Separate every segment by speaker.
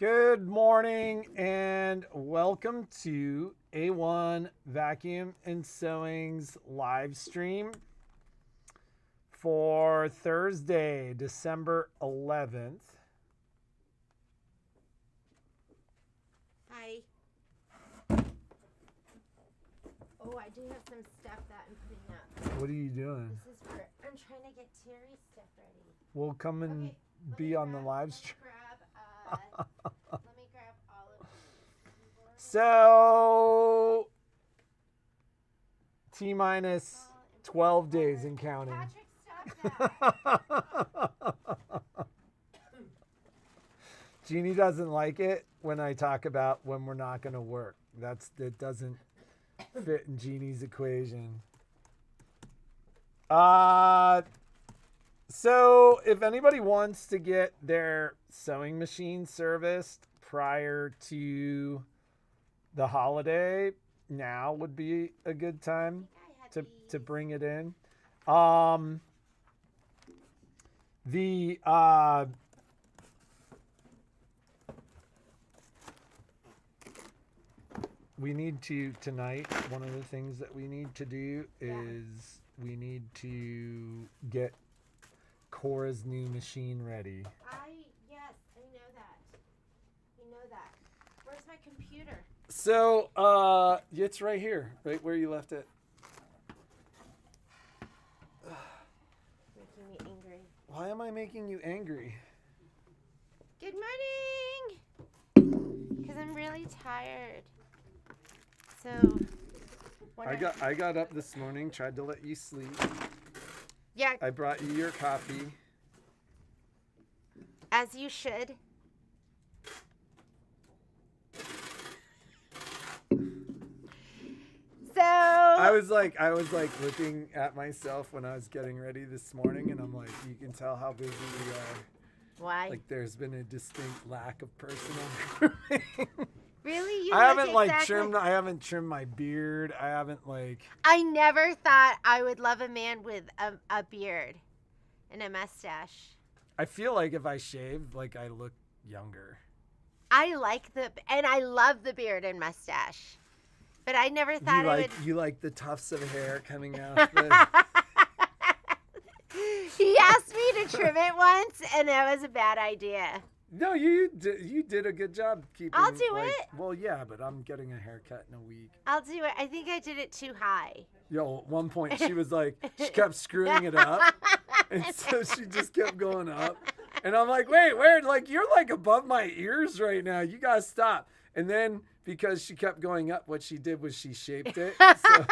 Speaker 1: Good morning and welcome to A1 Vacuum and Sewing's live stream for Thursday, December 11th.
Speaker 2: Hi. Oh, I do have some stuff that I'm putting up.
Speaker 1: What are you doing?
Speaker 2: This is for, I'm trying to get Terry's stuff ready.
Speaker 1: We'll come and
Speaker 2: Okay,
Speaker 1: be on the live stream.
Speaker 2: Let me grab all of these.
Speaker 1: So, T-minus 12 days and counting.
Speaker 2: Patrick, stop that.
Speaker 1: Jeannie doesn't like it when I talk about when we're not going to work. That doesn't fit in Jeannie's equation. So if anybody wants to get their sewing machine serviced prior to the holiday, now would be a good time to bring it in. We need to, tonight, one of the things that we need to do is we need to get Cora's new machine ready.
Speaker 2: Yes, I know that. You know that. Where's my computer?
Speaker 1: So, it's right here, right where you left it.
Speaker 2: Making me angry.
Speaker 1: Why am I making you angry?
Speaker 2: Good morning! Because I'm really tired. So,
Speaker 1: I got up this morning, tried to let you sleep.
Speaker 2: Yeah.
Speaker 1: I brought you your coffee.
Speaker 2: As you should. So
Speaker 1: I was like looking at myself when I was getting ready this morning, and I'm like, you can tell how busy we are.
Speaker 2: Why?
Speaker 1: Like there's been a distinct lack of personal grooming.
Speaker 2: Really?
Speaker 1: I haven't trimmed my beard.
Speaker 2: I never thought I would love a man with a beard and a mustache.
Speaker 1: I feel like if I shave, like I look younger.
Speaker 2: I love the beard and mustache. But I never thought
Speaker 1: You like the tufts of hair coming out.
Speaker 2: He asked me to trim it once, and that was a bad idea.
Speaker 1: No, you did a good job keeping.
Speaker 2: I'll do it.
Speaker 1: Well, yeah, but I'm getting a haircut in a week.
Speaker 2: I'll do it. I think I did it too high.
Speaker 1: Yo, at one point she was like, she kept screwing it up, and so she just kept going up, and I'm like, wait, like you're like above my ears right now. You gotta stop. And then because she kept going up, what she did was she shaped it. So.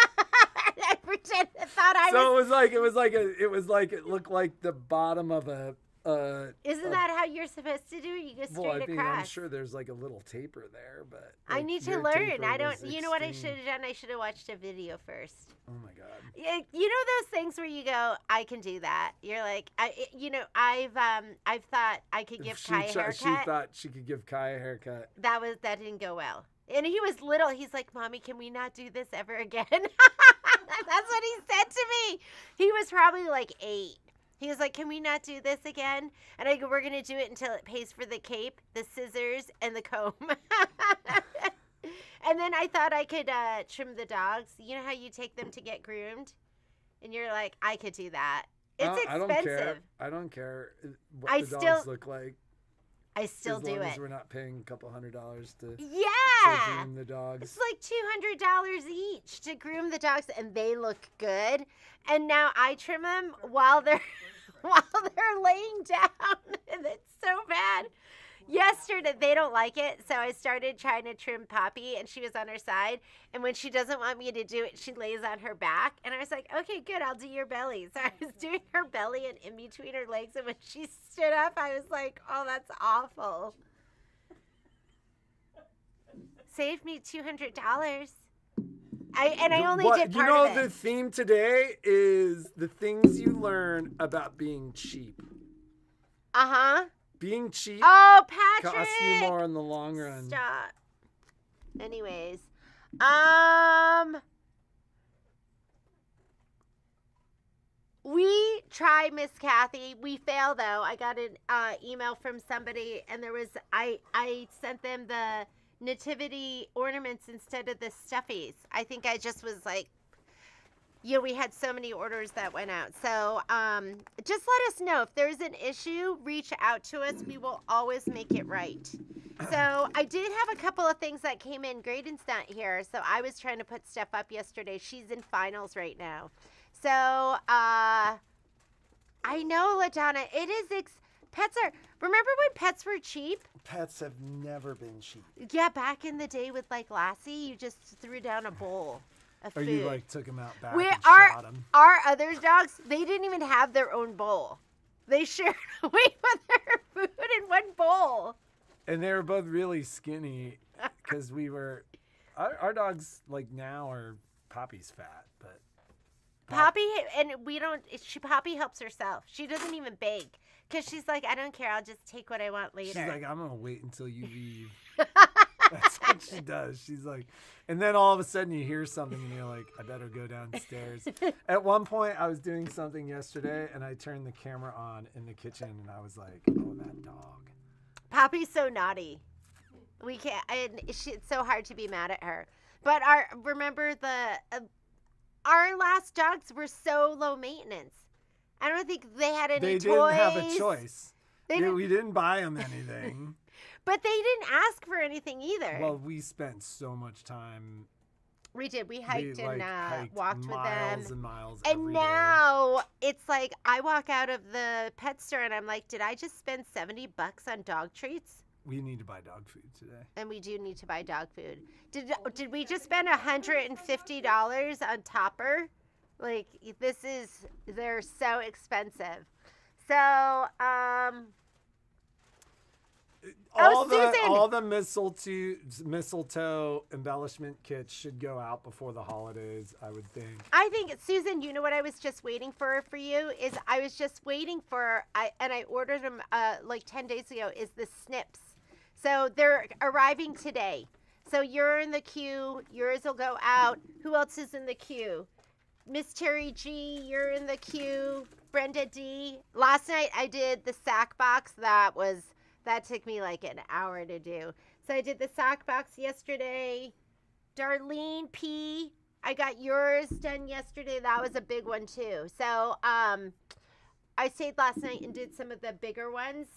Speaker 2: I thought I was.
Speaker 1: So it looked like the bottom of a.
Speaker 2: Isn't that how you're supposed to do it? You go straight across.
Speaker 1: I'm sure there's like a little taper there, but
Speaker 2: I need to learn. I don't. You know what I should have done? I should have watched a video first.
Speaker 1: Oh my god.
Speaker 2: You know those things where you go, I can do that. You're like, I've thought I could give Kai a haircut.
Speaker 1: She thought she could give Kai a haircut.
Speaker 2: That didn't go well. And he was little. He's like, Mommy, can we not do this ever again? That's what he said to me. He was probably like 8. He was like, can we not do this again? And I go, we're going to do it until it pays for the cape, the scissors, and the comb. And then I thought I could trim the dogs. You know how you take them to get groomed? And you're like, I could do that. It's expensive.
Speaker 1: I don't care what the dogs look like.
Speaker 2: I still do it.
Speaker 1: As long as we're not paying a couple $100 to groom the dogs.
Speaker 2: It's like $200 each to groom the dogs, and they look good. And now I trim them while they're laying down, and it's so bad. Yesterday, they don't like it, so I started trying to trim Poppy, and she was on her side. And when she doesn't want me to do it, she lays on her back. And I was like, okay, good, I'll do your belly. So I was doing her belly and in between her legs, and when she stood up, I was like, oh, that's awful. Saved me $200. I only did part of it.
Speaker 1: The theme today is the things you learn about being cheap.
Speaker 2: Uh-huh.
Speaker 1: Being cheap
Speaker 2: Patrick,
Speaker 1: costs you more in the long run.
Speaker 2: Stop. Anyways, We try Miss Kathy. We fail though. I got an email from somebody, and there was I sent them the nativity ornaments instead of the stuffies. I think I just was like, we had so many orders that went out. So just let us know if there's an issue. Reach out to us. We will always make it right. So I did have a couple of things that came in. Graydon's not here, so I was trying to put stuff up yesterday. She's in finals right now. So, I know, LaDonna, it is, pets are, remember when pets were cheap?
Speaker 1: Pets have never been cheap.
Speaker 2: Yeah, back in the day with, like, Lassie, you just threw down a bowl of
Speaker 1: Or
Speaker 2: food.
Speaker 1: you, like, took them out back
Speaker 2: We,
Speaker 1: and shot them.
Speaker 2: our other dogs, they didn't even have their own bowl. They shared away with their food in one bowl.
Speaker 1: And they were both really skinny because our dogs, like, now are Poppy's fat, but.
Speaker 2: Poppy, and Poppy helps herself. She doesn't even beg because she's like, I don't care. I'll just take what I want later.
Speaker 1: She's like, I'm going to wait until you leave. That's what she does. She's like, and then all of a sudden you hear something and you're like, I better go downstairs. At one point I was doing something yesterday and I turned the camera on in the kitchen and I was like, oh, that dog.
Speaker 2: Poppy's so naughty. We can't, and it's so hard to be mad at her. But remember our last dogs were so low maintenance. I don't think they had any toys.
Speaker 1: They didn't have a choice. We didn't buy them anything.
Speaker 2: But they didn't ask for anything either.
Speaker 1: Well, we spent so much time.
Speaker 2: We did. We hiked
Speaker 1: hiked
Speaker 2: walked with them.
Speaker 1: Miles and miles
Speaker 2: And
Speaker 1: every
Speaker 2: now it's like I walk out of the pet store and I'm like, did I just spend $70 on dog treats?
Speaker 1: We need to buy dog food today.
Speaker 2: And we do need to buy dog food. Did we just spend $150 on Topper? Like, they're so expensive. So,
Speaker 1: all the mistletoe embellishment kits should go out before the holidays, I would think.
Speaker 2: I think, Susan, you know what I was just waiting for you is I was just waiting for, and I ordered them like 10 days ago, is the snips. So they're arriving today. So you're in the queue. Yours will go out. Who else is in the queue? Miss Terry G, you're in the queue. Brenda D. Last night I did the sack box. That took me like an hour to do. So I did the sack box yesterday. Darlene P, I got yours done yesterday. That was a big one too. So I stayed last night and did some of the bigger ones.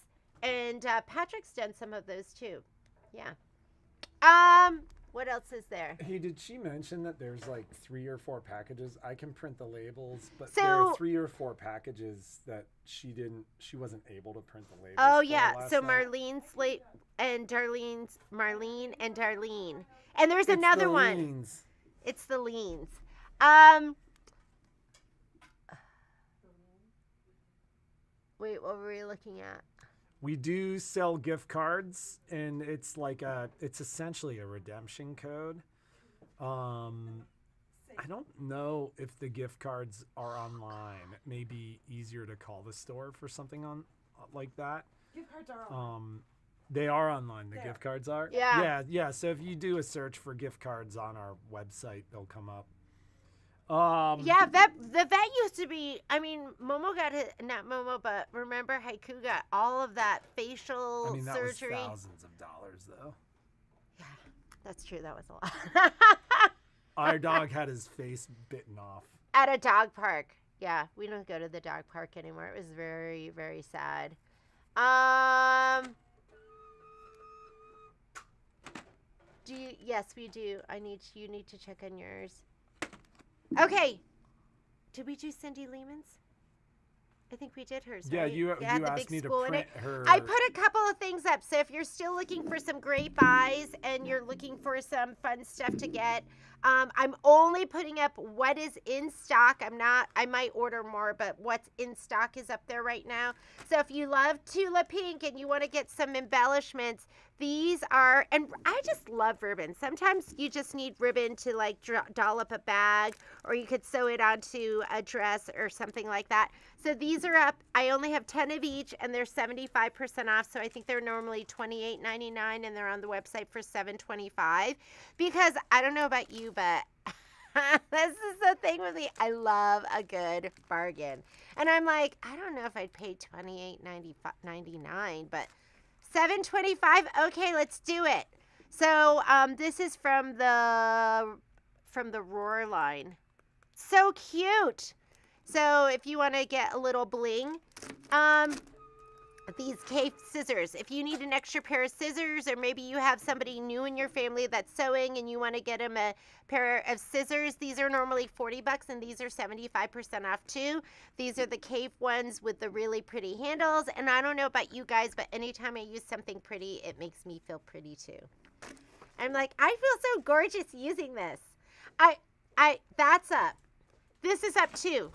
Speaker 2: And Patrick's done some of those too. Yeah. What else is there?
Speaker 1: Hey, did she mention that there's like 3 or 4 packages? I can print the labels, but there are 3 or 4 packages that she wasn't able to print the labels.
Speaker 2: Oh yeah. So
Speaker 1: night.
Speaker 2: Marlene and Darlene. And there's another one.
Speaker 1: Leans.
Speaker 2: It's the leans. Wait, what were we looking at?
Speaker 1: We do sell gift cards, and it's essentially a redemption code. I don't know if the gift cards are online. It may be easier to call the store for something like that.
Speaker 3: Gift cards are online.
Speaker 1: They are online. The gift cards are. Yeah. So if you do a search for gift cards on our website, they'll come up.
Speaker 2: Yeah, the vet used to be. I mean, Momo got it. Not Momo, but remember Haiku got all of that facial surgery.
Speaker 1: That was thousands of dollars, though.
Speaker 2: Yeah, that's true. That was a lot.
Speaker 1: Our dog had his face bitten off
Speaker 2: at a dog park. Yeah, we don't go to the dog park anymore. It was very, very sad. Do you? Yes, we do. You need to check on yours. Okay. Did we do Cindy Lehman's? I think we did hers,
Speaker 1: yeah,
Speaker 2: right?
Speaker 1: you asked me to print her.
Speaker 2: I put a couple of things up. So if you're still looking for some great buys and you're looking for some fun stuff to get, I'm only putting up what is in stock. I might order more, but what's in stock is up there right now. So if you love Tula Pink and you want to get some embellishments, these are, and I just love ribbon. Sometimes you just need ribbon to like dollop a bag, or you could sew it onto a dress or something like that. So these are up. I only have 10 of each, and they're 75% off. So I think they're normally $28.99, and they're on the website for $7.25. Because I don't know about you, but This is the thing with me. I love a good bargain. And I'm like, I don't know if I'd pay $28.99, but $7.25. Okay, let's do it. So this is from the Roar line. So cute. So if you want to get a little bling, these cave scissors. If you need an extra pair of scissors, or maybe you have somebody new in your family that's sewing and you want to get them a pair of scissors, these are normally $40 and these are 75% off too. These are the cave ones with the really pretty handles. And I don't know about you guys, but anytime I use something pretty, it makes me feel pretty too. I'm like, I feel so gorgeous using this. That's up. This is up too.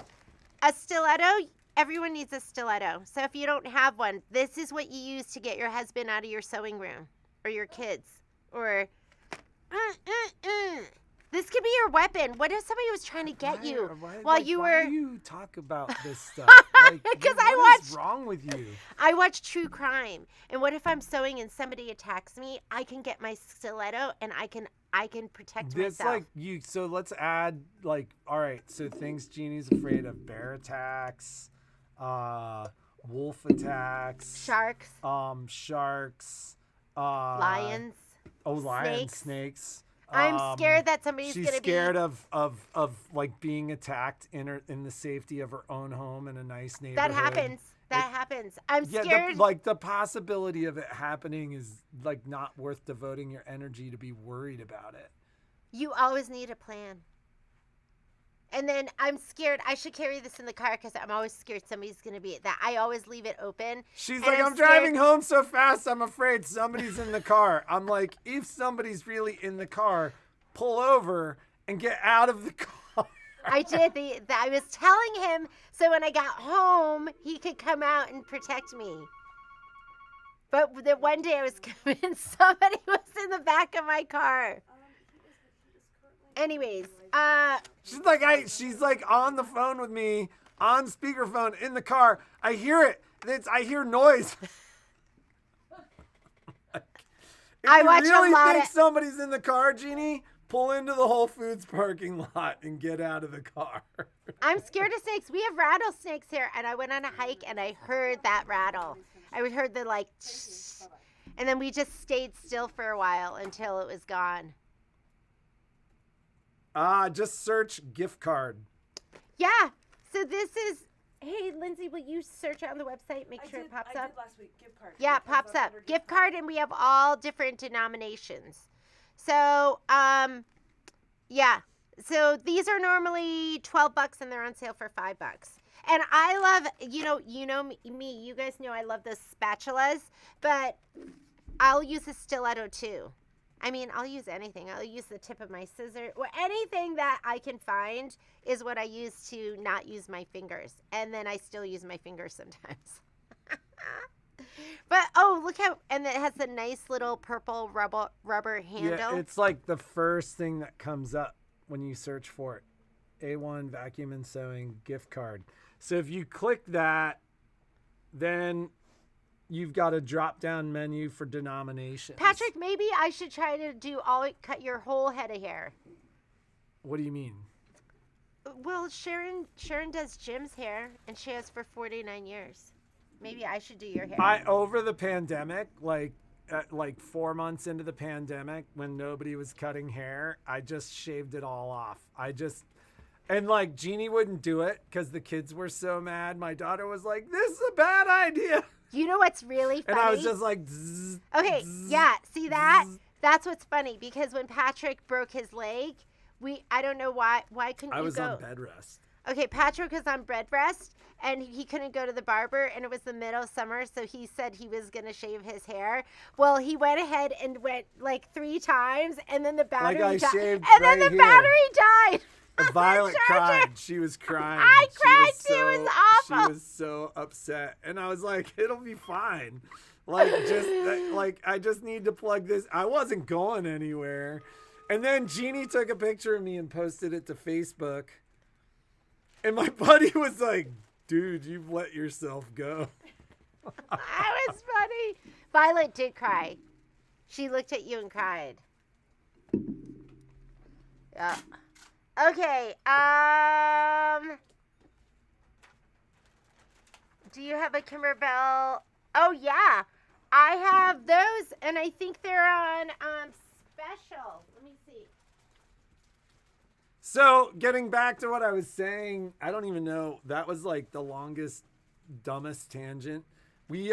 Speaker 2: A stiletto. Everyone needs a stiletto. So if you don't have one, this is what you use to get your husband out of your sewing room, or your kids, or this could be your weapon. What if somebody was trying to get you while you were?
Speaker 1: Why do you talk about this stuff?
Speaker 2: Because
Speaker 1: what is wrong with you?
Speaker 2: I watch true crime, and what if I'm sewing and somebody attacks me? I can get my stiletto and I can protect myself.
Speaker 1: So let's add all right. So things Jeannie's afraid of: bear attacks, wolf attacks,
Speaker 2: sharks,
Speaker 1: lions. Oh, lions, snakes.
Speaker 2: I'm scared that somebody's
Speaker 1: she's
Speaker 2: gonna be
Speaker 1: scared of being attacked in the safety of her own home in a nice neighborhood.
Speaker 2: That happens. I'm scared.
Speaker 1: The possibility of it happening is not worth devoting your energy to be worried about it.
Speaker 2: You always need a plan. And then I'm scared. I should carry this in the car because I'm always scared somebody's going to be that. I always leave it open.
Speaker 1: She's like, I'm driving home so fast, I'm afraid somebody's in the car. I'm like, if somebody's really in the car, pull over and get out of the car.
Speaker 2: I did. I was telling him so when I got home, he could come out and protect me. But the one day I was convinced somebody was in the back of my car. Anyways,
Speaker 1: she's like on the phone with me, on speakerphone in the car. I hear it. I hear noise.
Speaker 2: I watch
Speaker 1: you really
Speaker 2: a lot
Speaker 1: think
Speaker 2: of
Speaker 1: somebody's in the car, Jeannie? Pull into the Whole Foods parking lot and get out of the car.
Speaker 2: I'm scared of snakes. We have rattlesnakes here, and I went on a hike and I heard that rattle. I heard the and then we just stayed still for a while until it was gone.
Speaker 1: Just search gift card.
Speaker 2: Yeah. So this is, hey, Lindsay, will you search on the website, make sure it pops up? I did
Speaker 3: last week, gift card.
Speaker 2: Yeah, it pops up. Gift card, and we have all different denominations. So, yeah. So these are normally $12 and they're on sale for $5. And I love, you know me, you guys know I love the spatulas, but I'll use a stiletto too. I mean, I'll use anything. I'll use the tip of my scissor. Or anything that I can find is what I use to not use my fingers. And then I still use my fingers sometimes. But, look how, and it has a nice little purple rubber handle.
Speaker 1: Yeah, it's like the first thing that comes up when you search for it. A1 Vacuum and Sewing gift card. So if you click that, then you've got a drop-down menu for denominations.
Speaker 2: Patrick, maybe I should try to cut your whole head of hair.
Speaker 1: What do you mean?
Speaker 2: Well, Sharon does Jim's hair, and she has for 49 years. Maybe I should do your hair.
Speaker 1: Over the pandemic, like 4 months into the pandemic, when nobody was cutting hair, I just shaved it all off. And Jeannie wouldn't do it because the kids were so mad. My daughter was like, "This is a bad idea."
Speaker 2: You know what's really funny?
Speaker 1: And I was just like, zzz,
Speaker 2: okay,
Speaker 1: zzz,
Speaker 2: yeah, see that?
Speaker 1: Zzz.
Speaker 2: That's what's funny, because when Patrick broke his leg, I don't know why couldn't you go?
Speaker 1: I was on bed rest.
Speaker 2: Okay, Patrick was on bed rest, and he couldn't go to the barber, and it was the middle of summer, so he said he was going to shave his hair. Well, he went ahead and went 3 times, and then the battery died. And then the battery died.
Speaker 1: Violet cried. She was crying.
Speaker 2: I cried too. It was awful.
Speaker 1: She was so upset, and I was like, "It'll be fine. I just need to plug this." I wasn't going anywhere, and then Jeannie took a picture of me and posted it to Facebook, and my buddy was like, "Dude, you've let yourself go."
Speaker 2: That was funny. Violet did cry. She looked at you and cried. Yeah. Okay. Do you have a Kimberbell? Oh yeah, I have those, and I think they're on special. Let me see.
Speaker 1: So, getting back to what I was saying, I don't even know. That was like the longest, dumbest tangent. We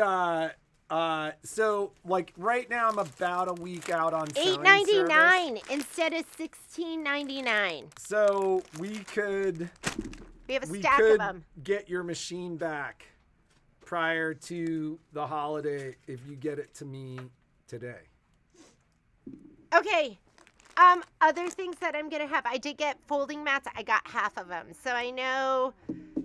Speaker 1: so like right now I'm about a week out on sewing
Speaker 2: $8.99
Speaker 1: service.
Speaker 2: instead of $16.99.
Speaker 1: So
Speaker 2: We have a
Speaker 1: we
Speaker 2: stack
Speaker 1: could
Speaker 2: of them.
Speaker 1: get your machine back prior to the holiday if you get it to me today.
Speaker 2: Okay. Other things that I'm gonna have. I did get folding mats. I got half of them, so I know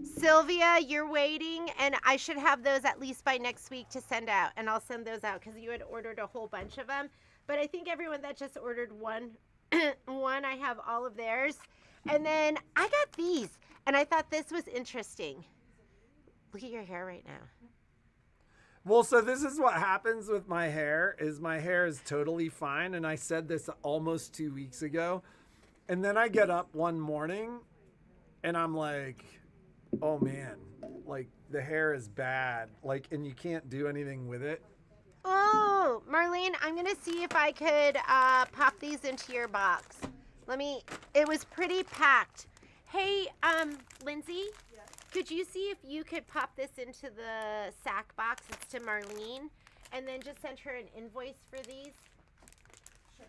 Speaker 2: Sylvia, you're waiting, and I should have those at least by next week to send out, and I'll send those out because you had ordered a whole bunch of them. But I think everyone that just ordered one, I have all of theirs, and then I got these, and I thought this was interesting. Look at your hair right now.
Speaker 1: Well, so this is what happens with my hair is totally fine. And I said this almost 2 weeks ago. And then I get up one morning and I'm like, oh man, like the hair is bad. Like, and you can't do anything with it.
Speaker 2: Oh, Marlene, I'm going to see if I could pop these into your box. It was pretty packed. Hey, Lindsay? Could you see if you could pop this into the sack box? It's to Marlene. And then just send her an invoice for these. Sure.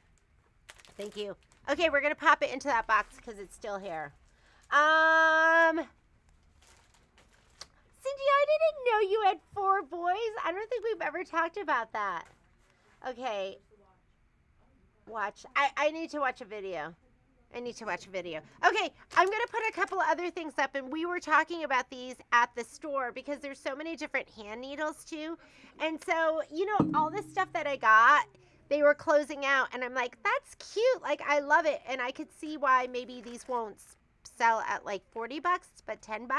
Speaker 2: Thank you. Okay, we're going to pop it into that box because it's still here. Cindy, I didn't know you had 4 boys. I don't think we've ever talked about that. Okay. Watch. I need to watch a video. Okay, I'm going to put a couple of other things up, and we were talking about these at the store because there's so many different hand needles too. And so, you know, all this stuff that I got, they were closing out, and I'm like, that's cute. Like, I love it. And I could see why maybe these won't sell at like $40, but $10.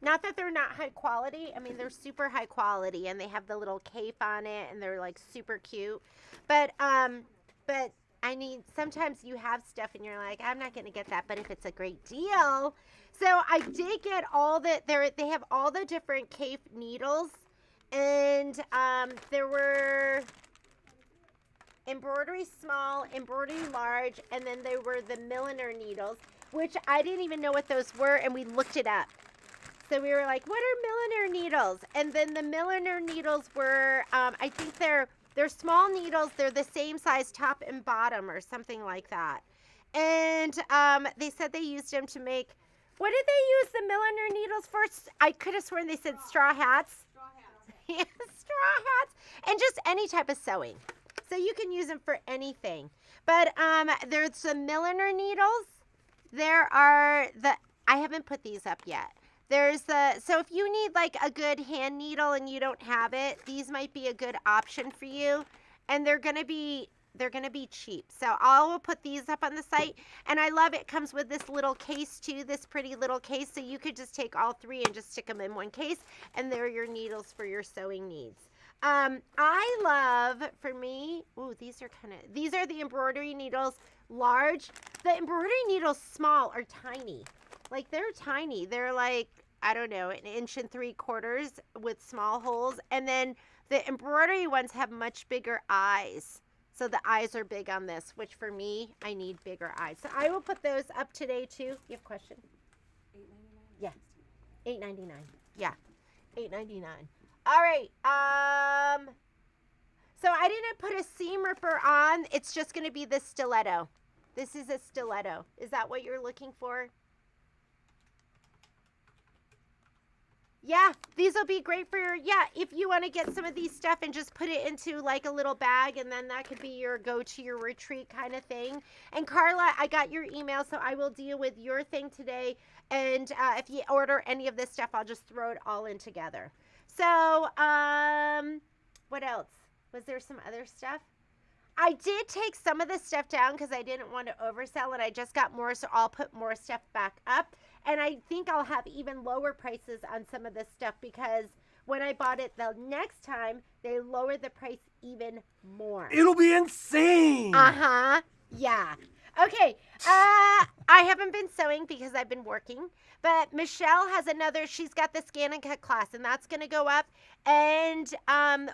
Speaker 2: Not that they're not high quality. I mean, they're super high quality, and they have the little cape on it, and they're like super cute. But I mean, sometimes you have stuff and you're like, I'm not going to get that, but if it's a great deal. So I did get all they have all the different cape needles, and there were embroidery small, embroidery large, and then there were the milliner needles, which I didn't even know what those were, and we looked it up. So we were like, what are milliner needles? And then the milliner needles were, I think they're small needles. They're the same size top and bottom or something like that. And they said they used them to make, what did they use the milliner needles for? I could have sworn they said straw hats. Straw hats. Yeah, straw hats. And just any type of sewing. So you can use them for anything. But there's the milliner needles. I haven't put these up yet. So if you need like a good hand needle and you don't have it, these might be a good option for you. And they're gonna be cheap. So I will put these up on the site. And I love it. Comes with this little case too, this pretty little case. So you could just take all 3 and just stick them in one case. And they're your needles for your sewing needs. I love, for me, these are the embroidery needles, large. The embroidery needles small are tiny. Like, they're tiny. They're like, I don't know, 1 3/4 with small holes. And then the embroidery ones have much bigger eyes. So the eyes are big on this, which for me, I need bigger eyes. So I will put those up today too. You have a question? $8.99? Yeah. $8.99. Yeah. $8.99. All right. So I didn't put a seam ripper on. It's just going to be the stiletto. This is a stiletto. Is that what you're looking for? Yeah, these will be great for if you want to get some of these stuff and just put it into like a little bag, and then that could be your your retreat kind of thing. And Carla, I got your email, so I will deal with your thing today. And if you order any of this stuff, I'll just throw it all in together. So, what else? Was there some other stuff? I did take some of the stuff down because I didn't want to oversell, and I just got more, so I'll put more stuff back up. And I think I'll have even lower prices on some of this stuff because when I bought it the next time, they lowered the price even more.
Speaker 1: It'll be insane.
Speaker 2: Uh-huh. Yeah. Okay. I haven't been sewing because I've been working, but Michelle has another. She's got the scan and cut class, and that's going to go up. And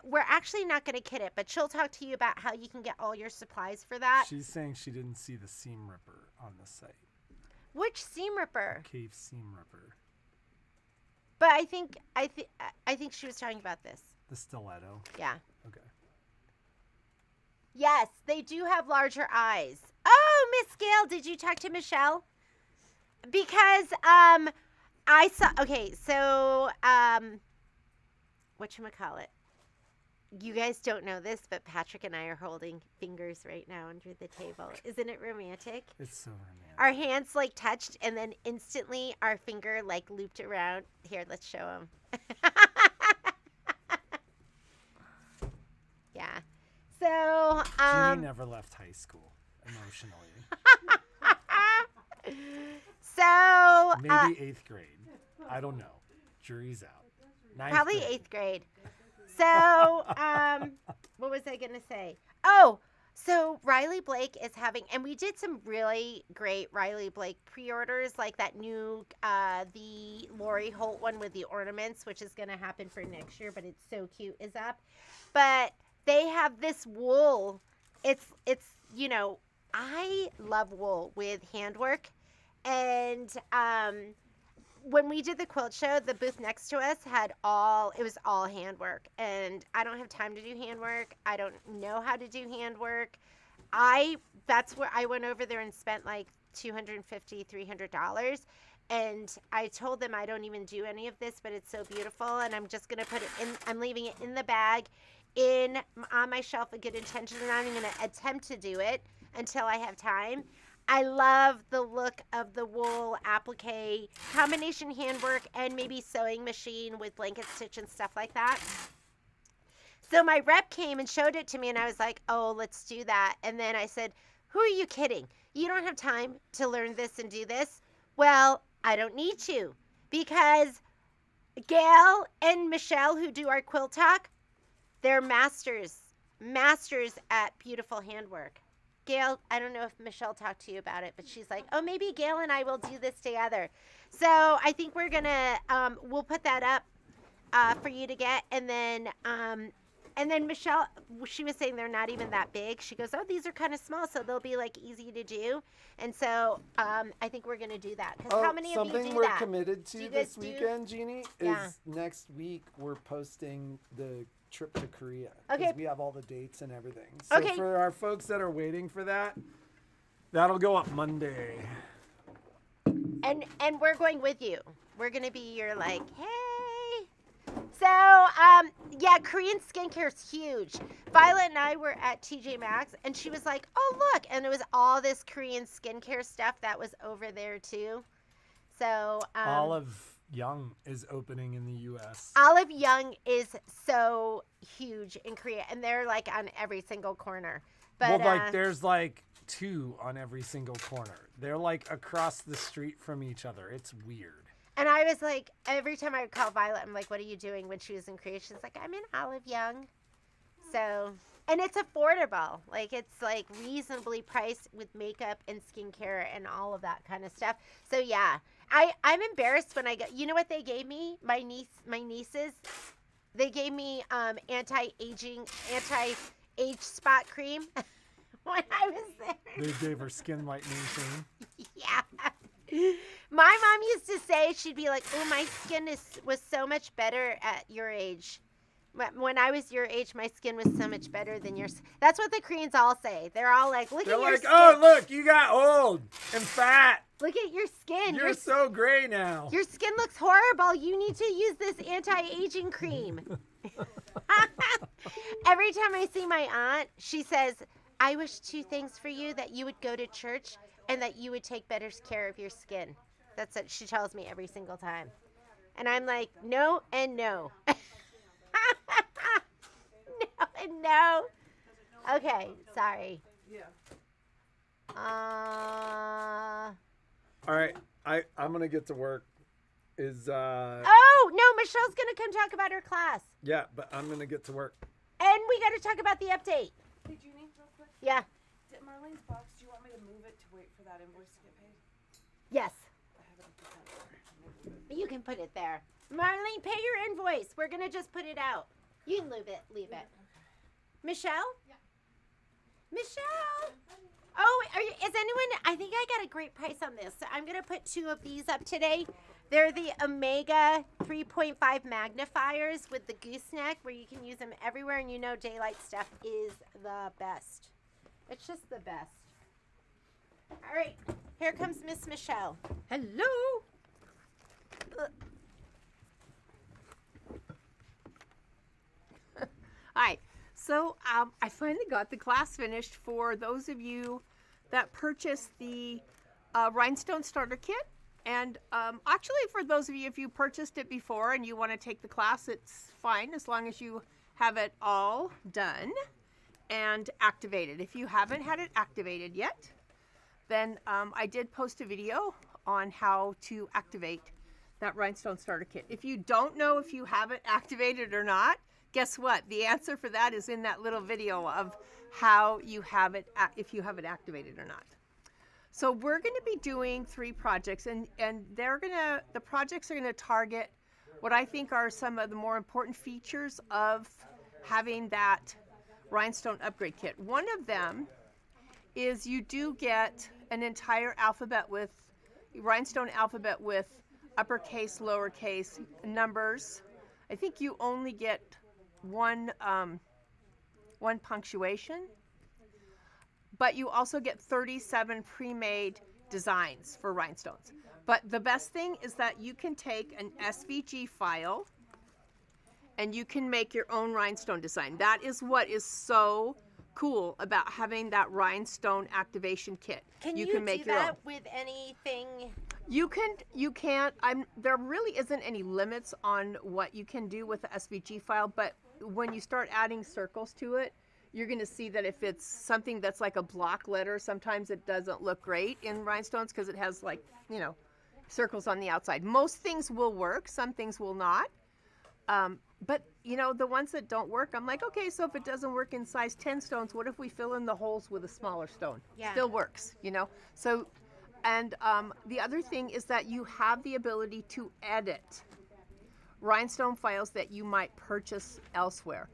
Speaker 2: we're actually not going to kit it, but she'll talk to you about how you can get all your supplies for that.
Speaker 1: She's saying she didn't see the seam ripper on the site.
Speaker 2: Which seam ripper?
Speaker 1: Cave seam ripper.
Speaker 2: But I think she was talking about this.
Speaker 1: The stiletto.
Speaker 2: Yeah.
Speaker 1: Okay.
Speaker 2: Yes, they do have larger eyes. Oh, Miss Gail, did you talk to Michelle? Because I saw. Okay, so whatchamacallit? You guys don't know this, but Patrick and I are holding fingers right now under the table. Isn't it romantic?
Speaker 1: It's so romantic.
Speaker 2: Our hands like touched, and then instantly our finger like looped around. Here, let's show them. Yeah. So
Speaker 1: Jeannie never left high school emotionally.
Speaker 2: So
Speaker 1: Maybe 8th grade. I don't know. Jury's out.
Speaker 2: Probably
Speaker 1: grade.
Speaker 2: 8th grade. So, what was I going to say? Oh, so Riley Blake is having, and we did some really great Riley Blake pre-orders, like that new, the Lori Holt one with the ornaments, which is going to happen for next year, but it's so cute, is up. But they have this wool. It's, you know, I love wool with handwork. And, when we did the quilt show, the booth next to us had it was all handwork, and I don't have time to do handwork. I don't know how to do handwork. That's where I went over there and spent like $250, $300. And I told them I don't even do any of this, but it's so beautiful. And I'm just going to put it in, I'm leaving it in the bag on my shelf with good intention. And I'm going to attempt to do it until I have time. I love the look of the wool applique, combination handwork, and maybe sewing machine with blanket stitch and stuff like that. So my rep came and showed it to me, and I was like, oh, let's do that. And then I said, who are you kidding? You don't have time to learn this and do this? Well, I don't need to, because Gail and Michelle, who do our quilt talk, they're masters at beautiful handwork. Gail, I don't know if Michelle talked to you about it, but she's like, oh, maybe Gail and I will do this together. So I think we're going to, we'll put that up for you to get. And then Michelle, she was saying they're not even that big. She goes, oh, these are kind of small, so they'll be like easy to do. And so I think we're going to do that. Because how many of you do that?
Speaker 1: Something we're committed to this weekend, Jeannie, is next week we're posting the trip to Korea.
Speaker 2: Okay.
Speaker 1: We have all the dates and everything. So
Speaker 2: okay.
Speaker 1: For our folks that are waiting for that, that'll go up Monday.
Speaker 2: And we're going with you. We're going to be your like, hey. So, yeah, Korean skincare is huge. Violet and I were at TJ Maxx, and she was like, oh, look. And it was all this Korean skincare stuff that was over there, too. So,
Speaker 1: Olive Young is opening in the U.S.
Speaker 2: Olive Young is so huge in Korea, and they're like on every single corner. But
Speaker 1: there's like 2 on every single corner. They're like across the street from each other. It's weird.
Speaker 2: And I was like, every time I would call Violet, I'm like, what are you doing when she was in Korea? She's like, I'm in Olive Young. So, and it's affordable. Like, it's like reasonably priced with makeup and skincare and all of that kind of stuff. So, yeah. I'm embarrassed when I get, you know what they gave me? My nieces, they gave me anti-age spot cream when I was there.
Speaker 1: They gave her skin whitening cream.
Speaker 2: Yeah. My mom used to say, she'd be like, oh, my skin was so much better at your age. When I was your age, my skin was so much better than yours. That's what the Koreans all say. They're all like, look at your skin.
Speaker 1: Oh, look, you got old and fat.
Speaker 2: Look at your skin.
Speaker 1: You're so gray now.
Speaker 2: Your skin looks horrible. You need to use this anti-aging cream. Every time I see my aunt, she says, I wish 2 things for you, that you would go to church and that you would take better care of your skin. That's what she tells me every single time. And I'm like, no and no. No and no. Okay, sorry.
Speaker 3: Yeah.
Speaker 1: All right, I'm gonna get to work.
Speaker 2: Oh no, Michelle's gonna come talk about her class.
Speaker 1: Yeah, but I'm gonna get to work.
Speaker 2: And we got to talk about the update.
Speaker 3: Hey, Jeannie, real quick.
Speaker 2: Yeah.
Speaker 3: Marlene's box, do you want me to move it to wait for that invoice to get paid?
Speaker 2: Yes.
Speaker 3: I have it at the center.
Speaker 2: You can put it there. Marlene, pay your invoice. We're going to just put it out. You can leave it. Leave it. Michelle? Yeah. Michelle? Oh, is anyone? I think I got a great price on this. So I'm going to put 2 of these up today. They're the Omega 3.5 magnifiers with the gooseneck where you can use them everywhere. And you know daylight stuff is the best. It's just the best. All right. Here comes Miss Michelle.
Speaker 4: Hello. Hi. So I finally got the class finished for those of you that purchased the Rhinestone starter kit. And actually, for those of you, if you purchased it before and you want to take the class, it's fine as long as you have it all done and activated. If you haven't had it activated yet, then I did post a video on how to activate that Rhinestone starter kit. If you don't know if you have it activated or not, guess what? The answer for that is in that little video of how you have it, if you have it activated or not. So we're going to be doing 3 projects, and the projects are going to target what I think are some of the more important features of having that Rhinestone upgrade kit. One of them is you do get an entire alphabet with Rhinestone alphabet with uppercase, lowercase numbers. I think you only get one punctuation, but you also get 37 pre-made designs for rhinestones. But the best thing is that you can take an SVG file and you can make your own rhinestone design. That is what is so cool about having that Rhinestone activation kit.
Speaker 2: Can you
Speaker 4: make
Speaker 2: do
Speaker 4: your
Speaker 2: that
Speaker 4: own.
Speaker 2: with anything?
Speaker 4: You can't, there really isn't any limits on what you can do with the SVG file, but when you start adding circles to it, you're going to see that if it's something that's like a block letter, sometimes it doesn't look great in rhinestones because it has like, circles on the outside. Most things will work, some things will not. But the ones that don't work, I'm like, okay, so if it doesn't work in size 10 stones, what if we fill in the holes with a smaller stone?
Speaker 2: Yeah.
Speaker 4: Still works, So, and the other thing is that you have the ability to edit rhinestone files that you might purchase elsewhere.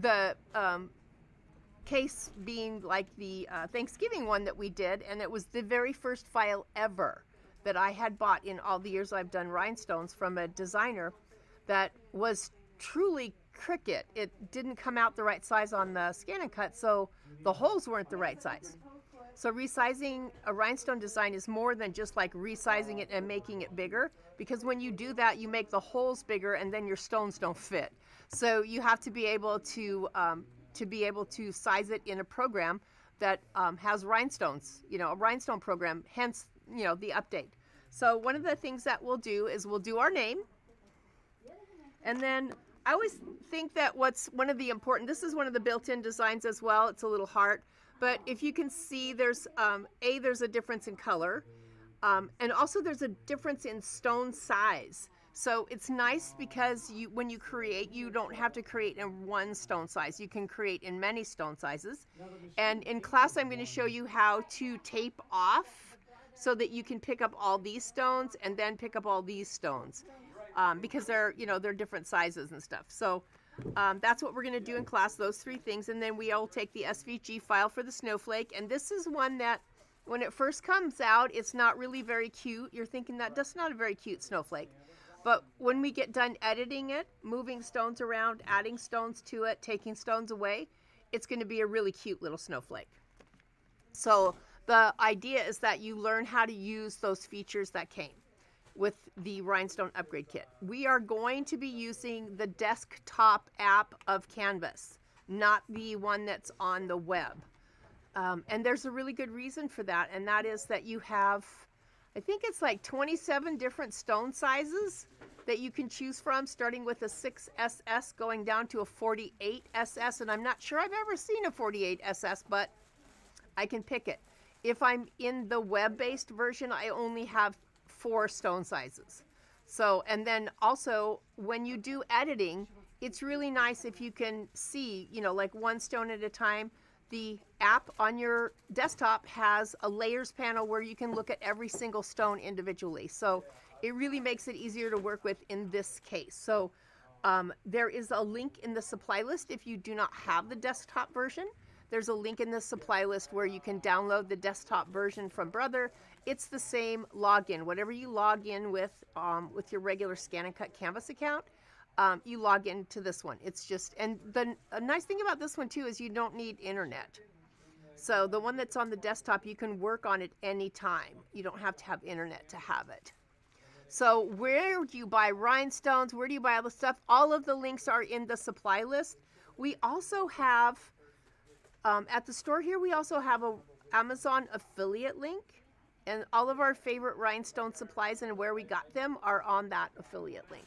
Speaker 4: The case being like the Thanksgiving one that we did, and it was the very first file ever that I had bought in all the years I've done rhinestones from a designer that was truly cricket. It didn't come out the right size on the scan and cut, so the holes weren't the right size. So resizing a rhinestone design is more than just like resizing it and making it bigger, because when you do that, you make the holes bigger and then your stones don't fit. So you have to be able to size it in a program that has rhinestones, a rhinestone program, hence, the update. So one of the things that we'll do is we'll do our name. And then I always think that what's one of the important, this is one of the built-in designs as well. It's a little heart, but if you can see there's, there's a difference in color. And also there's a difference in stone size. So it's nice because when you create, you don't have to create in one stone size. You can create in many stone sizes. And in class, I'm going to show you how to tape off so that you can pick up all these stones and then pick up all these stones. Because they're different sizes and stuff. So that's what we're going to do in class, those 3 things. And then we all take the SVG file for the snowflake. And this is one that when it first comes out, it's not really very cute. You're thinking that's not a very cute snowflake. But when we get done editing it, moving stones around, adding stones to it, taking stones away, it's going to be a really cute little snowflake. So the idea is that you learn how to use those features that came with the Rhinestone upgrade kit. We are going to be using the desktop app of Canvas, not the one that's on the web. And there's a really good reason for that, and that is that you have, I think it's like 27 different stone sizes that you can choose from, starting with a 6SS going down to a 48SS, and I'm not sure I've ever seen a 48SS, but I can pick it. If I'm in the web-based version, I only have 4 stone sizes. So, and then also when you do editing, it's really nice if you can see, like one stone at a time. the app on your desktop has a layers panel where you can look at every single stone individually. So it really makes it easier to work with in this case. So there is a link in the supply list if you do not have the desktop version. There's a link in the supply list where you can download the desktop version from Brother. It's the same login. Whatever you log in with your regular Scan and Cut Canvas account, you log into this one. It's just, and a nice thing about this one too is you don't need internet. So the one that's on the desktop, you can work on it anytime. You don't have to have internet to have it. So where do you buy rhinestones? Where do you buy all the stuff? All of the links are in the supply list. We also have, at the store here, we also have a Amazon affiliate link. And all of our favorite rhinestone supplies and where we got them are on that affiliate link.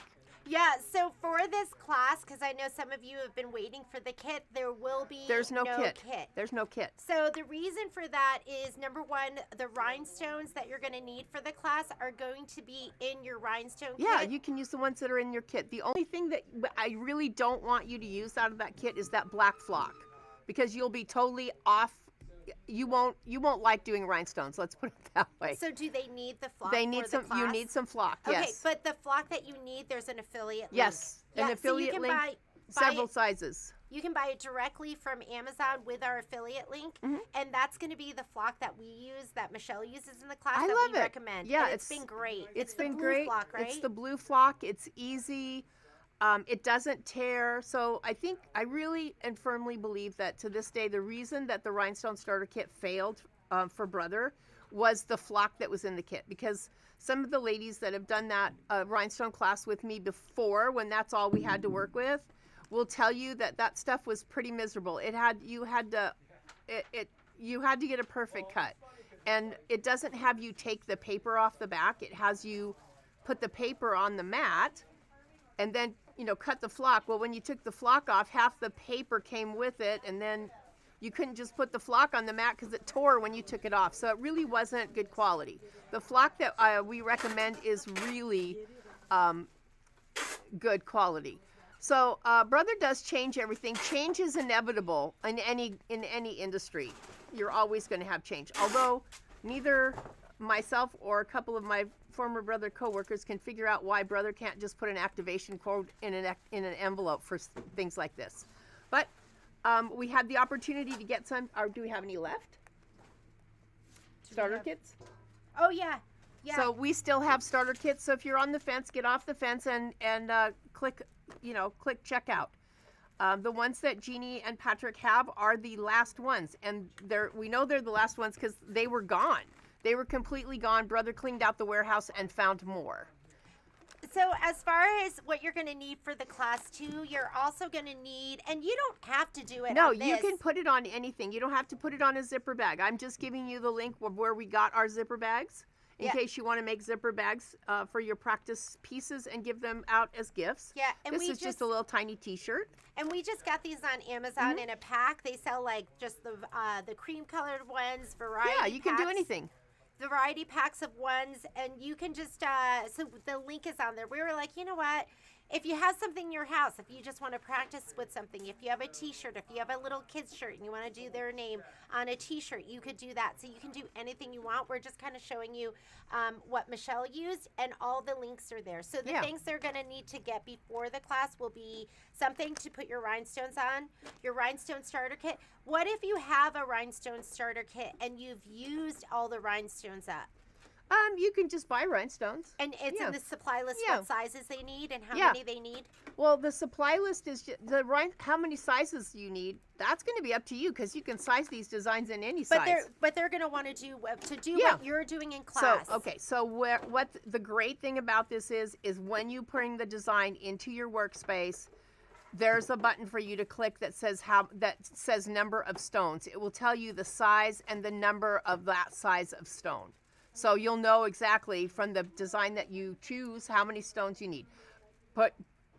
Speaker 2: Yeah, so for this class, because I know some of you have been waiting for the kit, there will be
Speaker 4: There's no kit. There's no kit.
Speaker 2: So the reason for that is, number one, the rhinestones that you're going to need for the class are going to be in your rhinestone kit.
Speaker 4: Yeah, you can use the ones that are in your kit. The only thing that I really don't want you to use out of that kit is that black flock, because you'll be totally off. You won't like doing rhinestones. Let's put it that way.
Speaker 2: So do they need the flock?
Speaker 4: They need
Speaker 2: for
Speaker 4: some.
Speaker 2: the class?
Speaker 4: You need some flock.
Speaker 2: Okay,
Speaker 4: Yes.
Speaker 2: but the flock that you need, there's an affiliate link.
Speaker 4: Yes, an affiliate
Speaker 2: so you
Speaker 4: link.
Speaker 2: can buy
Speaker 4: Several
Speaker 2: it,
Speaker 4: sizes.
Speaker 2: You can buy it directly from Amazon with our affiliate link, and that's going to be the flock that we use, that Michelle uses in the class.
Speaker 4: I
Speaker 2: that
Speaker 4: love
Speaker 2: we
Speaker 4: it.
Speaker 2: recommend.
Speaker 4: Yeah,
Speaker 2: and it's been great.
Speaker 4: It's
Speaker 2: the
Speaker 4: been
Speaker 2: blue
Speaker 4: great.
Speaker 2: Flock, right?
Speaker 4: It's the blue flock. It's easy. It doesn't tear. So I really and firmly believe that to this day, the reason that the Rhinestone Starter Kit failed for Brother was the flock that was in the kit. Because some of the ladies that have done that rhinestone class with me before, when that's all we had to work with, will tell you that stuff was pretty miserable. You had to get a perfect cut. And it doesn't have you take the paper off the back. It has you put the paper on the mat and then, cut the flock. Well, when you took the flock off, half the paper came with it, and then you couldn't just put the flock on the mat because it tore when you took it off. So it really wasn't good quality. The flock that we recommend is really good quality. So Brother does change everything. Change is inevitable in any industry. You're always going to have change. Although neither myself or a couple of my former Brother coworkers can figure out why Brother can't just put an activation code in an envelope for things like this. But we had the opportunity to get some. Do we have any left? Starter kits?
Speaker 2: Oh, yeah. Yeah.
Speaker 4: So we still have starter kits. So if you're on the fence, get off the fence and click checkout. The ones that Jeannie and Patrick have are the last ones, and we know they're the last ones because they were gone. They were completely gone. Brother cleaned out the warehouse and found more.
Speaker 2: So as far as what you're going to need for the class too, you're also going to need, and you don't have to do it.
Speaker 4: No,
Speaker 2: on this.
Speaker 4: You can put it on anything. You don't have to put it on a zipper bag. I'm just giving you the link where we got our zipper bags in case you want to make zipper bags for your practice pieces and give them out as gifts.
Speaker 2: Yeah, and
Speaker 4: this is just a little tiny T-shirt.
Speaker 2: And we just got these on Amazon in a pack. They sell like just the cream colored ones, variety.
Speaker 4: Yeah, you can do anything.
Speaker 2: Variety packs of ones, and you can just so the link is on there. We were like, you know what, if you have something in your house, if you just want to practice with something, if you have a t-shirt, if you have a little kid's shirt and you want to do their name on a t-shirt, you could do that. So you can do anything you want. We're just kind of showing you what Michelle used, and all the links are there. So the things they're going to need to get before the class will be something to put your rhinestones on, your rhinestone starter kit. What if you have a rhinestone starter kit and you've used all the rhinestones up?
Speaker 4: You can just buy rhinestones.
Speaker 2: And it's in the supply list what sizes they need and how many they need?
Speaker 4: Well, the supply list is how many sizes you need. That's going to be up to you because you can size these designs in any size.
Speaker 2: But they're going to want to do what you're doing in class.
Speaker 4: So what the great thing about this is when you bring the design into your workspace, there's a button for you to click that says number of stones. It will tell you the size and the number of that size of stone. So you'll know exactly from the design that you choose how many stones you need.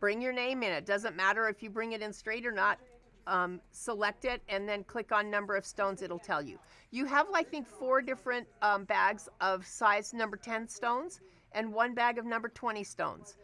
Speaker 4: Bring your name in. It doesn't matter if you bring it in straight or not. Select it and then click on number of stones. It'll tell you. You have, I think, 4 different bags of size number 10 stones and 1 bag of number 20 stones.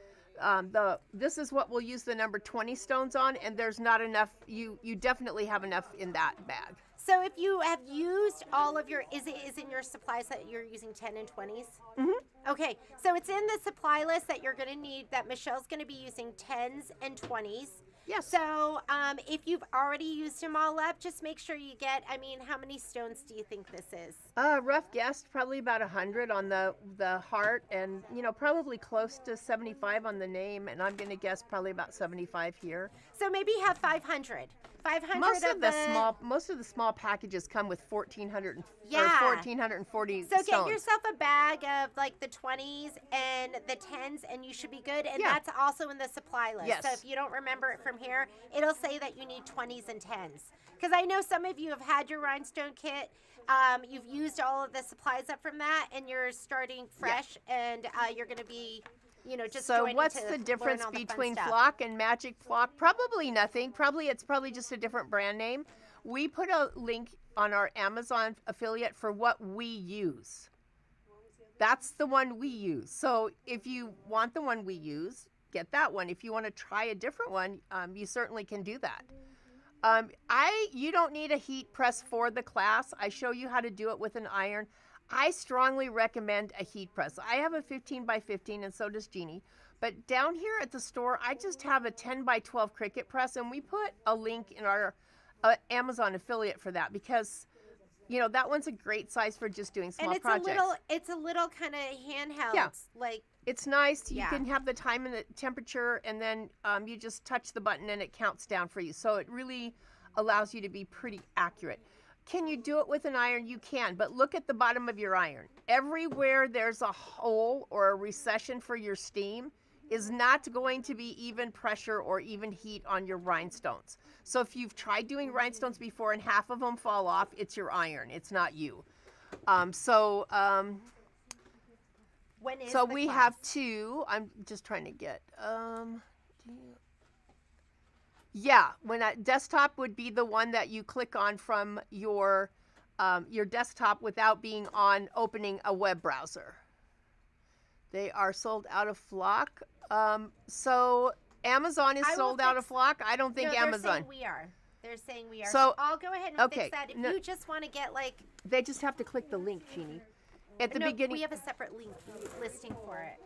Speaker 4: This is what we'll use the number 20 stones on, and there's not enough. You definitely have enough in that bag.
Speaker 2: So if you have used all of your, is in your supplies that you're using 10 and 20s?
Speaker 4: Mm-hmm.
Speaker 2: Okay, so it's in the supply list that you're going to need, that Michelle's going to be using 10s and 20s.
Speaker 4: Yes.
Speaker 2: So if you've already used them all up, just make sure you get, I mean, how many stones do you think this is?
Speaker 4: Rough guess, probably about 100 on the heart, and probably close to 75 on the name, and I'm going to guess probably about 75 here.
Speaker 2: So maybe you have 500. 500
Speaker 4: Most of the small packages come with 1,400
Speaker 2: Yeah.
Speaker 4: or 1,440
Speaker 2: So
Speaker 4: stones.
Speaker 2: get yourself a bag of like the 20s and the 10s, and you should be good. And
Speaker 4: Yeah.
Speaker 2: that's also in the supply list.
Speaker 4: Yes.
Speaker 2: So if you don't remember it from here, it'll say that you need 20s and 10s. Because I know some of you have had your rhinestone kit. You've used all of the supplies up from that, and you're starting fresh, and you're going to be, just
Speaker 4: So
Speaker 2: joining
Speaker 4: what's
Speaker 2: to
Speaker 4: the
Speaker 2: learn
Speaker 4: difference
Speaker 2: all the fun
Speaker 4: between
Speaker 2: stuff.
Speaker 4: Flock and Magic Flock? Probably nothing. It's probably just a different brand name. We put a link on our Amazon affiliate for what we use. That's the one we use. So if you want the one we use, get that one. If you want to try a different one, you certainly can do that. You don't need a heat press for the class. I show you how to do it with an iron. I strongly recommend a heat press. I have a 15 by 15, and so does Jeannie. But down here at the store, I just have a 10 by 12 Cricut press, and we put a link in our Amazon affiliate for that because, that one's a great size for just doing small
Speaker 2: And
Speaker 4: projects.
Speaker 2: it's a little kind of handheld.
Speaker 4: Yeah.
Speaker 2: Like,
Speaker 4: It's nice. You
Speaker 2: Yeah.
Speaker 4: can have the time and the temperature, and then you just touch the button and it counts down for you. So it really allows you to be pretty accurate. Can you do it with an iron? You can, but look at the bottom of your iron. Everywhere there's a hole or a recession for your steam is not going to be even pressure or even heat on your rhinestones. So if you've tried doing rhinestones before and half of them fall off, it's your iron. It's not you.
Speaker 2: when is
Speaker 4: So
Speaker 2: the
Speaker 4: we
Speaker 2: class?
Speaker 4: have two. I'm just trying to get. Yeah, desktop would be the one that you click on from your desktop without being on opening a web browser. They are sold out of Flock. So Amazon is
Speaker 2: I will
Speaker 4: sold out of
Speaker 2: fix-
Speaker 4: Flock. I don't think
Speaker 2: No, they're
Speaker 4: Amazon.
Speaker 2: saying we are. They're saying we are.
Speaker 4: So-
Speaker 2: I'll go ahead and
Speaker 4: okay,
Speaker 2: fix that. If
Speaker 4: no-
Speaker 2: you just want to get like,
Speaker 4: They just have to click the link, Jeannie. At the
Speaker 2: no,
Speaker 4: beginning,
Speaker 2: we have a separate link listing for it.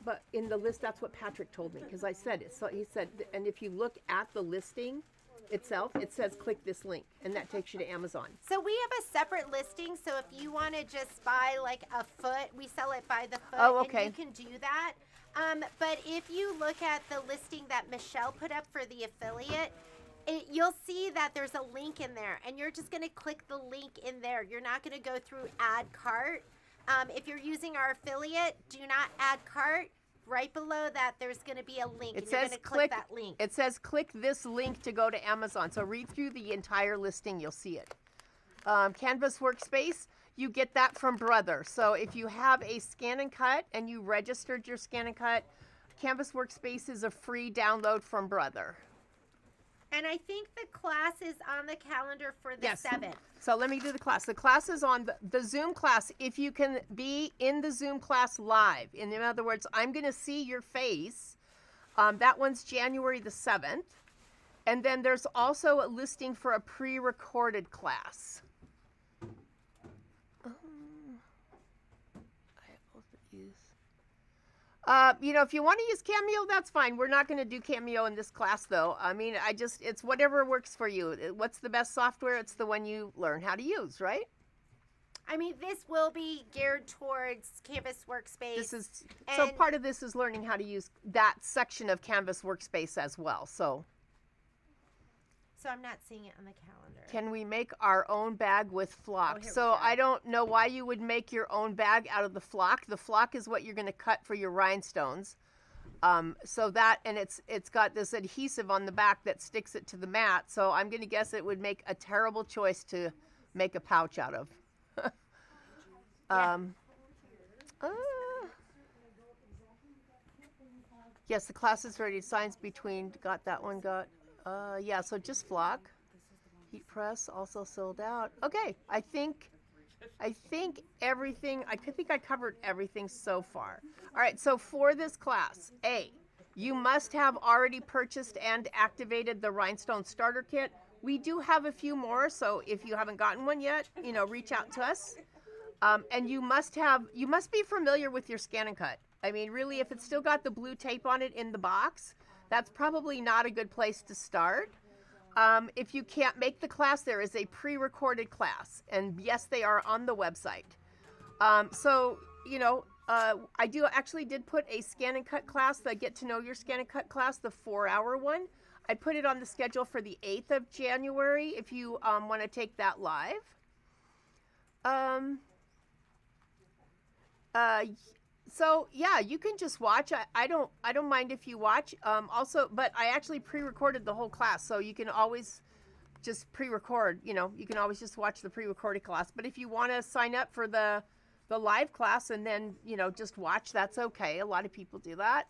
Speaker 4: but in the list, that's what Patrick told me because I said it. So he said, and if you look at the listing itself, it says click this link, and that takes you to Amazon.
Speaker 2: So we have a separate listing. So if you want to just buy like a foot, we sell it by the foot.
Speaker 4: Oh, okay.
Speaker 2: And you can do that. But if you look at the listing that Michelle put up for the affiliate, you'll see that there's a link in there, and you're just going to click the link in there. You're not going to go through add cart. If you're using our affiliate, do not add cart. Right below that, there's going to be a link,
Speaker 4: It
Speaker 2: and you're
Speaker 4: says
Speaker 2: going to click that link.
Speaker 4: It says click this link to go to Amazon. So read through the entire listing, you'll see it. Canvas Workspace, you get that from Brother. So if you have a scan and cut and you registered your scan and cut, Canvas Workspace is a free download from Brother.
Speaker 2: And I think the class is on the calendar for the
Speaker 4: Yes.
Speaker 2: 7th.
Speaker 4: So let me do the class. The class is on the Zoom class. If you can be in the Zoom class live, in other words, I'm going to see your face. That one's January the 7th. And then there's also a listing for a pre-recorded class. If you want to use Cameo, that's fine. We're not going to do Cameo in this class, though. I mean, it's whatever works for you. What's the best software? It's the one you learn how to use, right?
Speaker 2: I mean, this will be geared towards Canvas Workspace.
Speaker 4: So part of this is learning how to use that section of Canvas Workspace as well. So
Speaker 2: I'm not seeing it on the calendar.
Speaker 4: can we make our own bag with flock?
Speaker 2: here we
Speaker 4: So
Speaker 2: go.
Speaker 4: I don't know why you would make your own bag out of the flock. The flock is what you're going to cut for your rhinestones. So that, and it's got this adhesive on the back that sticks it to the mat. So I'm going to guess it would make a terrible choice to make a pouch out of. Yes, the class is ready. Signs between, got that one, yeah, so just flock. Heat press also sold out. Okay, I think everything, I think I covered everything so far. All right, so for this class, A, You must have already purchased and activated the Rhinestone Starter Kit. We do have a few more, so if you haven't gotten one yet, reach out to us. And you must be familiar with your Scan and Cut. I mean, really, if it's still got the blue tape on it in the box, that's probably not a good place to start. If you can't make the class, there is a pre-recorded class, and yes, they are on the website. I did put a Scan and Cut class, the Get to Know Your Scan and Cut class, the 4-hour one. I put it on the schedule for the 8th of January if you want to take that live. So yeah, you can just watch. I don't mind if you watch. But I actually pre-recorded the whole class, so you can always just pre-record. You can always just watch the pre-recorded class. But if you want to sign up for the live class and then just watch, that's okay. A lot of people do that.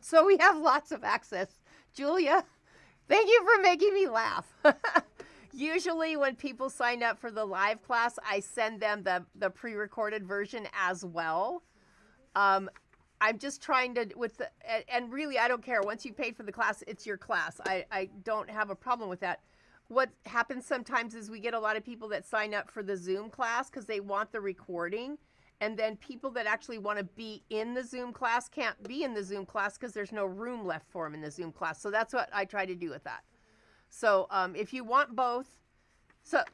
Speaker 4: So we have lots of access. Julia, thank you for making me laugh. Usually when people sign up for the live class, I send them the pre-recorded version as well. I'm just trying to, and really I don't care. Once you've paid for the class, it's your class. I don't have a problem with that. What happens sometimes is we get a lot of people that sign up for the Zoom class because they want the recording. And then people that actually want to be in the Zoom class can't be in the Zoom class because there's no room left for them in the Zoom class. So that's what I try to do with that. So if you want both,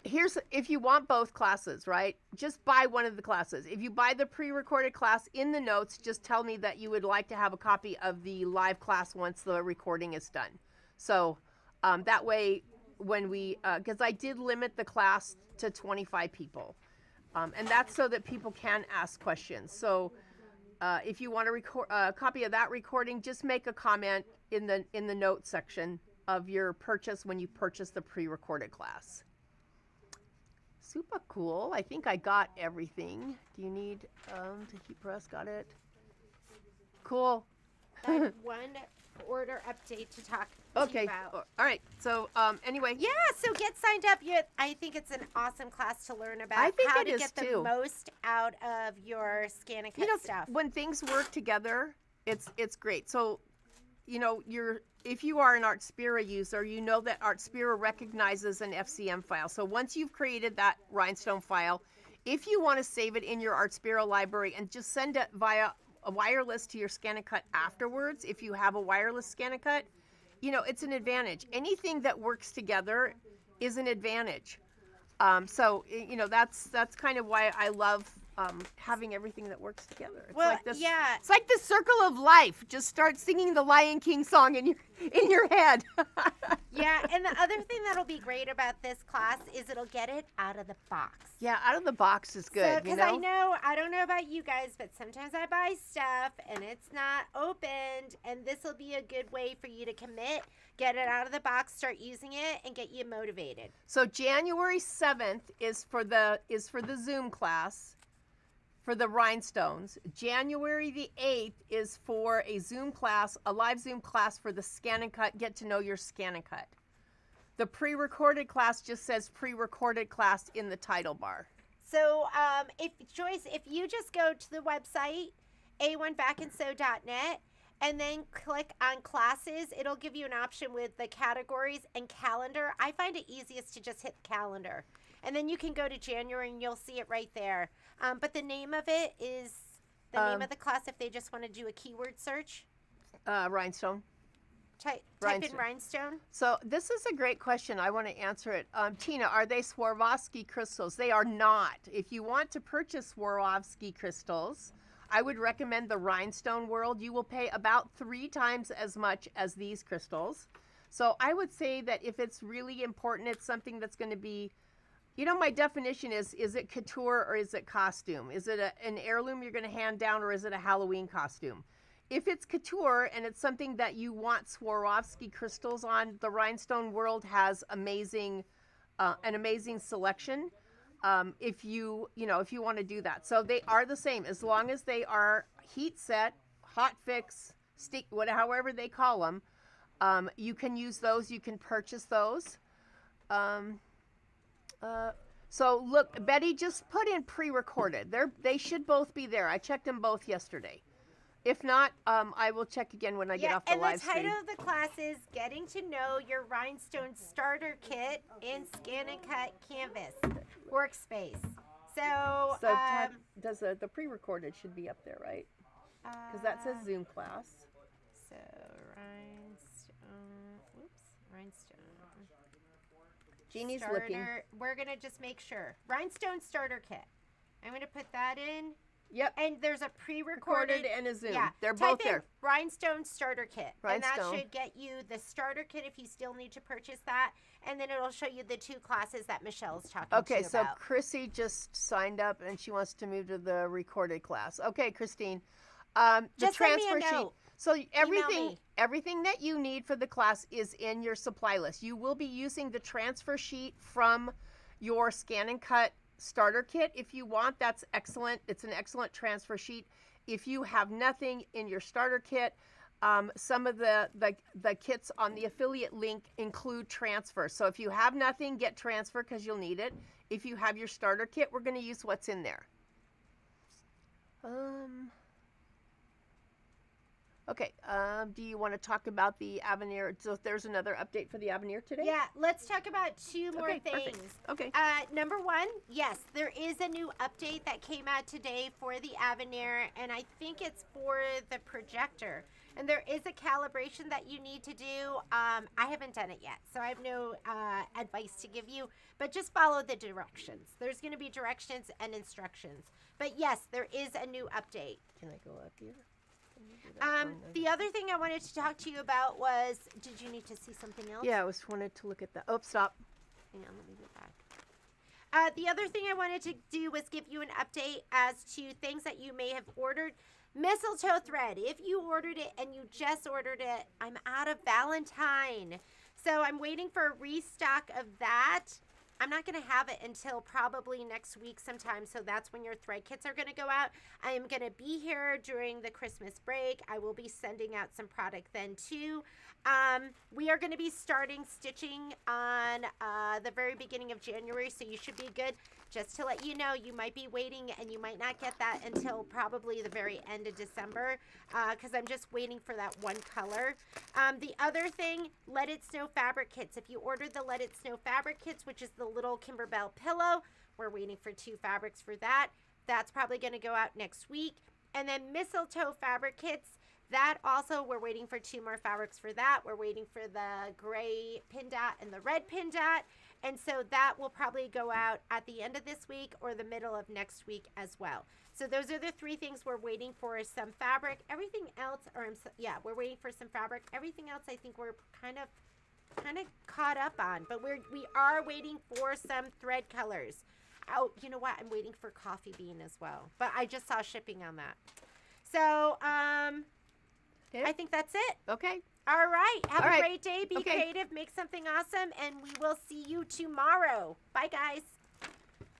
Speaker 4: if you want both classes, right, just buy one of the classes. If you buy the pre-recorded class, in the notes, just tell me that you would like to have a copy of the live class once the recording is done. So that way, when because I did limit the class to 25 people. And that's so that people can ask questions. So if you want to record a copy of that recording, just make a comment in the notes section of your purchase when you purchase the pre-recorded class. Super cool. I think I got everything. Do you need to keep press? Got it. Cool.
Speaker 2: One order update to talk
Speaker 4: Okay.
Speaker 2: about.
Speaker 4: All right. So anyway.
Speaker 2: Yeah, so get signed up. I think it's an awesome class to learn about
Speaker 4: I think
Speaker 2: how
Speaker 4: it
Speaker 2: to
Speaker 4: is
Speaker 2: get the
Speaker 4: too.
Speaker 2: most out of your Scan and Cut stuff.
Speaker 4: When things work together, it's great. So, if you are an Artspira user, you know that Artspira recognizes an FCM file. So once you've created that Rhinestone file, if you want to save it in your Artspira library and just send it via a wireless to your Scan and Cut afterwards, if you have a wireless Scan and Cut, it's an advantage. Anything that works together is an advantage. So that's kind of why I love having everything that works together. It's like this,
Speaker 2: yeah.
Speaker 4: It's like the circle of life. Just start singing the Lion King song in your head.
Speaker 2: Yeah, and the other thing that'll be great about this class is it'll get it out of the box.
Speaker 4: Yeah, out of the box is good.
Speaker 2: Because I don't know about you guys, but sometimes I buy stuff and it's not opened, and this will be a good way for you to commit, get it out of the box, start using it, and get you motivated.
Speaker 4: So January 7th is for the Zoom class for the Rhinestones. January the 8th is for a live Zoom class for the Scan and Cut, Get to Know Your Scan and Cut. The pre-recorded class just says pre-recorded class in the title bar.
Speaker 2: So if you just go to the website, a1backandsew.net, and then click on classes, it'll give you an option with the categories and calendar. I find it easiest to just hit calendar. And then you can go to January and you'll see it right there. But the name of it is the name of the class if they just want to do a keyword search.
Speaker 4: Rhinestone.
Speaker 2: Type in Rhinestone.
Speaker 4: So this is a great question. I want to answer it. Tina, are they Swarovski crystals? They are not. If you want to purchase Swarovski crystals, I would recommend the Rhinestone World. You will pay about 3 times as much as these crystals. So I would say that if it's really important, it's something that's going to be, my definition is it couture or is it costume? Is it an heirloom you're going to hand down, or is it a Halloween costume? If it's couture and it's something that you want Swarovski crystals on, the Rhinestone World has an amazing selection. If you want to do that, so they are the same as long as they are heat set, hot fix, stick, however they call them. You can use those. You can purchase those. So look, Betty just put in pre-recorded. They should both be there. I checked them both yesterday. If not, I will check again when I get off the live
Speaker 2: and the
Speaker 4: stream.
Speaker 2: title of the class is Getting to Know Your Rhinestone Starter Kit in Scan and Cut Canvas Workspace. So,
Speaker 4: Does the pre-recorded should be up there, right? Because that says Zoom class.
Speaker 2: So Rhinestone.
Speaker 4: Jeannie's
Speaker 2: Starter.
Speaker 4: looking.
Speaker 2: We're gonna just make sure. Rhinestone Starter Kit. I'm gonna put that in.
Speaker 4: Yep.
Speaker 2: And there's a pre-recorded
Speaker 4: Recorded and a Zoom.
Speaker 2: Yeah,
Speaker 4: They're
Speaker 2: type
Speaker 4: both
Speaker 2: in
Speaker 4: there.
Speaker 2: Rhinestone Starter Kit, and that
Speaker 4: Rhinestone.
Speaker 2: should get you the starter kit if you still need to purchase that, and then it'll show you the 2 classes that Michelle's talking to
Speaker 4: Okay,
Speaker 2: you
Speaker 4: so
Speaker 2: about.
Speaker 4: Chrissy just signed up and she wants to move to the recorded class. Okay, Christine. The
Speaker 2: Just send me a
Speaker 4: transfer sheet.
Speaker 2: note.
Speaker 4: So
Speaker 2: me.
Speaker 4: everything that you need for the class is in your supply list. You will be using the transfer sheet from your scan and cut starter kit. If you want, that's excellent. It's an excellent transfer sheet. If you have nothing in your starter kit, some of the kits on the affiliate link include transfer. So if you have nothing, get transfer because you'll need it. If you have your starter kit, we're going to use what's in there. Okay, do you want to talk about the Avenir? So there's another update for the Avenir today?
Speaker 2: Yeah, let's talk about 2 more
Speaker 4: Okay,
Speaker 2: things.
Speaker 4: perfect. Okay.
Speaker 2: Number 1, yes, there is a new update that came out today for the Avenir, and I think it's for the projector. And there is a calibration that you need to do. I haven't done it yet, so I have no advice to give you, but just follow the directions. There's going to be directions and instructions. But yes, there is a new update.
Speaker 4: Can I go up here?
Speaker 2: The other thing I wanted to talk to you about was, did you need to see something else?
Speaker 4: Yeah, I was wanted to look at that. Oh, stop.
Speaker 2: Hang on, let me get back. The other thing I wanted to do was give you an update as to things that you may have ordered. Mistletoe thread. If you ordered it and you just ordered it, I'm out of Valentine. So I'm waiting for a restock of that. I'm not going to have it until probably next week sometime, so that's when your thread kits are going to go out. I am going to be here during the Christmas break. I will be sending out some product then too. We are going to be starting stitching on the very beginning of January, so you should be good. Just to let you know, you might be waiting and you might not get that until probably the very end of December because I'm just waiting for that one color. The other thing, Let It Snow fabric kits. If you ordered the Let It Snow fabric kits, which is the little Kimberbell pillow, we're waiting for 2 fabrics for that. That's probably going to go out next week. And then mistletoe fabric kits. That also, we're waiting for 2 more fabrics for that. We're waiting for the gray pin dot and the red pin dot. And so that will probably go out at the end of this week or the middle of next week as well. So those are the 3 things we're waiting for, is some fabric. Everything else, we're waiting for some fabric. Everything else I think we're kind of caught up on. But we are waiting for some thread colors. Oh, you know what? I'm waiting for coffee bean as well. But I just saw shipping on that. So,
Speaker 4: Okay.
Speaker 2: I think that's it.
Speaker 4: Okay.
Speaker 2: All right. Have
Speaker 4: All
Speaker 2: a
Speaker 4: right.
Speaker 2: great day. Be
Speaker 4: Okay.
Speaker 2: creative. Make something awesome. And we will see you tomorrow. Bye, guys.